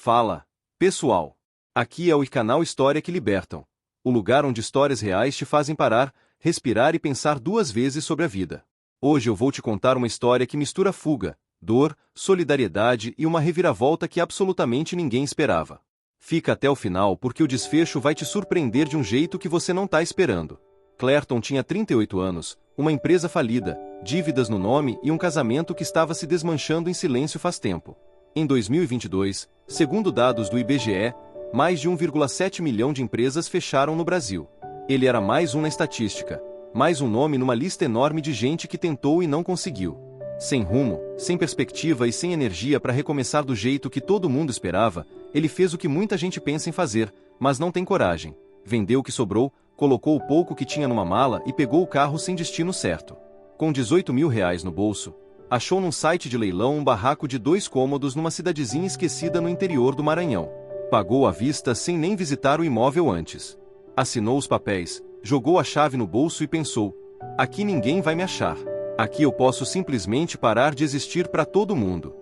Fala, pessoal! Aqui é o canal História que Libertam, o lugar onde histórias reais te fazem parar, respirar e pensar duas vezes sobre a vida. Hoje eu vou te contar uma história que mistura fuga, dor, solidariedade e uma reviravolta que absolutamente ninguém esperava. Fica até o final porque o desfecho vai te surpreender de um jeito que você não tá esperando. Clerton tinha 38 anos, uma empresa falida, dívidas no nome e um casamento que estava se desmanchando em silêncio faz tempo. Em 2022, segundo dados do IBGE, mais de 1,7 milhão de empresas fecharam no Brasil. Ele era mais um na estatística, mais um nome numa lista enorme de gente que tentou e não conseguiu. Sem rumo, sem perspectiva e sem energia para recomeçar do jeito que todo mundo esperava, ele fez o que muita gente pensa em fazer, mas não tem coragem. Vendeu o que sobrou, colocou o pouco que tinha numa mala e pegou o carro sem destino certo. Com 18 mil reais no bolso, achou num site de leilão um barraco de 2 cômodos numa cidadezinha esquecida no interior do Maranhão. Pagou à vista sem nem visitar o imóvel antes. Assinou os papéis, jogou a chave no bolso e pensou: aqui ninguém vai me achar. Aqui eu posso simplesmente parar de existir para todo mundo.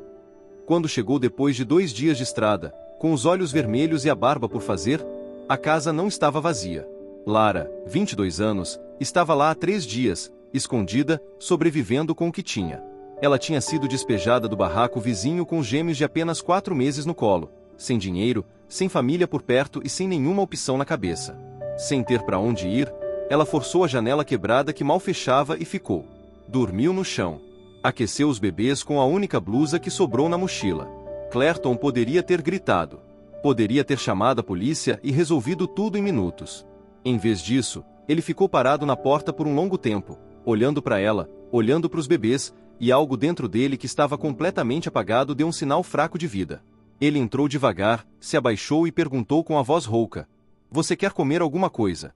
Quando chegou depois de 2 dias de estrada, com os olhos vermelhos e a barba por fazer, a casa não estava vazia. Lara, 22 anos, estava lá há 3 dias, escondida, sobrevivendo com o que tinha. Ela tinha sido despejada do barraco vizinho com gêmeos de apenas 4 meses no colo, sem dinheiro, sem família por perto e sem nenhuma opção na cabeça. Sem ter para onde ir, ela forçou a janela quebrada que mal fechava e ficou. Dormiu no chão. Aqueceu os bebês com a única blusa que sobrou na mochila. Clerton poderia ter gritado. Poderia ter chamado a polícia e resolvido tudo em minutos. Em vez disso, ele ficou parado na porta por um longo tempo, olhando para ela, olhando para os bebês, e algo dentro dele que estava completamente apagado deu um sinal fraco de vida. Ele entrou devagar, se abaixou e perguntou com a voz rouca: "Você quer comer alguma coisa?"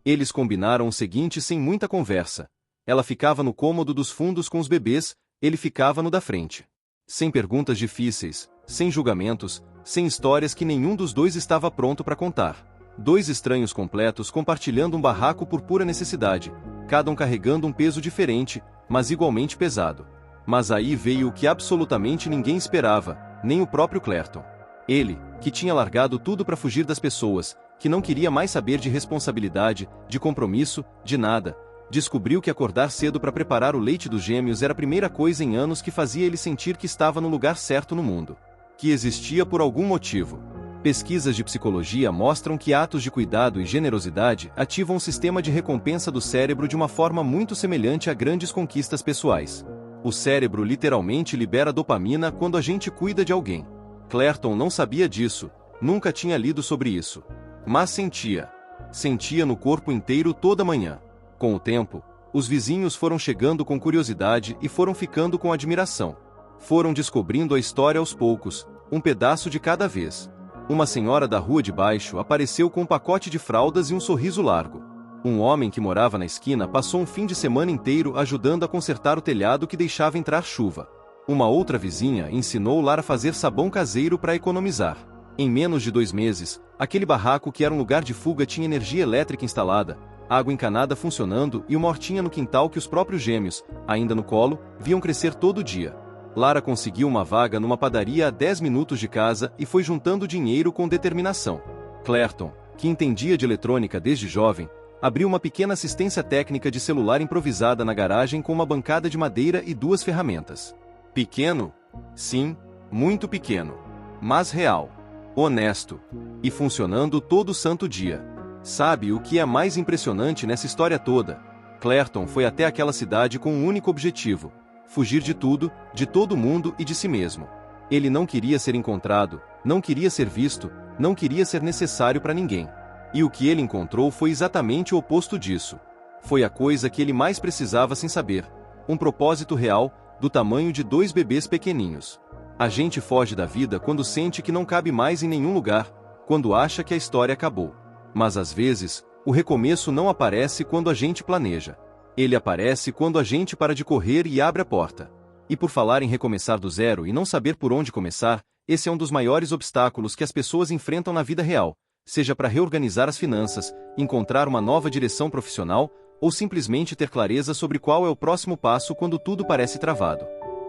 Eles combinaram o seguinte sem muita conversa. Ela ficava no cômodo dos fundos com os bebês, ele ficava no da frente. Sem perguntas difíceis, sem julgamentos, sem histórias que nenhum dos dois estava pronto para contar. 2 estranhos completos compartilhando um barraco por pura necessidade, cada um carregando um peso diferente, mas igualmente pesado. Mas aí veio o que absolutamente ninguém esperava, nem o próprio Clerton. Ele, que tinha largado tudo para fugir das pessoas, que não queria mais saber de responsabilidade, de compromisso, de nada, descobriu que acordar cedo para preparar o leite dos gêmeos era a primeira coisa em anos que fazia ele sentir que estava no lugar certo no mundo. Que existia por algum motivo. Pesquisas de psicologia mostram que atos de cuidado e generosidade ativam um sistema de recompensa do cérebro de uma forma muito semelhante a grandes conquistas pessoais. O cérebro literalmente libera dopamina quando a gente cuida de alguém. Clerton não sabia disso, nunca tinha lido sobre isso. Mas sentia. Sentia no corpo inteiro toda manhã. Com o tempo, os vizinhos foram chegando com curiosidade e foram ficando com admiração. Foram descobrindo a história aos poucos, um pedaço de cada vez. Uma senhora da rua de baixo apareceu com um pacote de fraldas e um sorriso largo. Um homem que morava na esquina passou um fim de semana inteiro ajudando a consertar o telhado que deixava entrar chuva. Uma outra vizinha ensinou Lara a fazer sabão caseiro para economizar. Em menos de 2 meses, aquele barraco que era um lugar de fuga tinha energia elétrica instalada, água encanada funcionando e uma hortinha no quintal que os próprios gêmeos, ainda no colo, viam crescer todo dia. Lara conseguiu uma vaga numa padaria a 10 minutos de casa e foi juntando dinheiro com determinação. Clerton, que entendia de eletrônica desde jovem, abriu uma pequena assistência técnica de celular improvisada na garagem com uma bancada de madeira e 2 ferramentas. Pequeno? Sim, muito pequeno. Mas real. Honesto. E funcionando todo santo dia. Sabe o que é mais impressionante nessa história toda? Clerton foi até aquela cidade com um único objetivo: fugir de tudo, de todo mundo e de si mesmo. Ele não queria ser encontrado, não queria ser visto, não queria ser necessário para ninguém. E o que ele encontrou foi exatamente o oposto disso. Foi a coisa que ele mais precisava sem saber. Um propósito real, do tamanho de 2 bebês pequeninhos. A gente foge da vida quando sente que não cabe mais em nenhum lugar, quando acha que a história acabou. Mas às vezes, o recomeço não aparece quando a gente planeja. Ele aparece quando a gente para de correr e abre a porta. E por falar em recomeçar do zero e não saber por onde começar, esse é um dos maiores obstáculos que as pessoas enfrentam na vida real, seja para reorganizar as finanças, encontrar uma nova direção profissional, ou simplesmente ter clareza sobre qual é o próximo passo quando tudo parece travado.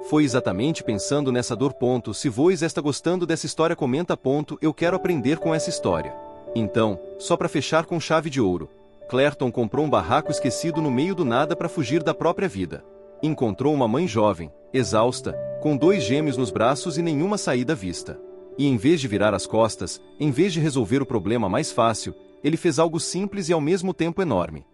Foi exatamente pensando nessa dor. Se você está gostando dessa história, comenta. Eu quero aprender com essa história. Então, só para fechar com chave de ouro, Clairton comprou um barraco esquecido no meio do nada para fugir da própria vida. Encontrou uma mãe jovem, exausta, com 2 gêmeos nos braços e nenhuma saída à vista. E em vez de virar as costas, em vez de resolver o problema mais fácil, ele fez algo simples e ao mesmo tempo enorme.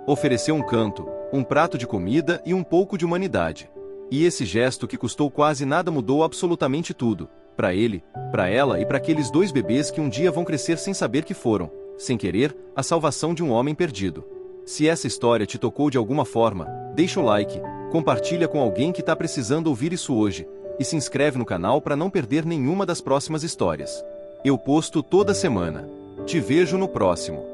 Ofereceu um canto, um prato de comida e um pouco de humanidade. E esse gesto, que custou quase nada, mudou absolutamente tudo. Para ele, para ela e para aqueles 2 bebês que um dia vão crescer sem saber que foram, sem querer, a salvação de um homem perdido. Se essa história te tocou de alguma forma, deixa o like, compartilha com alguém que está precisando ouvir isso hoje, e se inscreve no canal para não perder nenhuma das próximas histórias. Eu posto toda semana. Te vejo no próximo.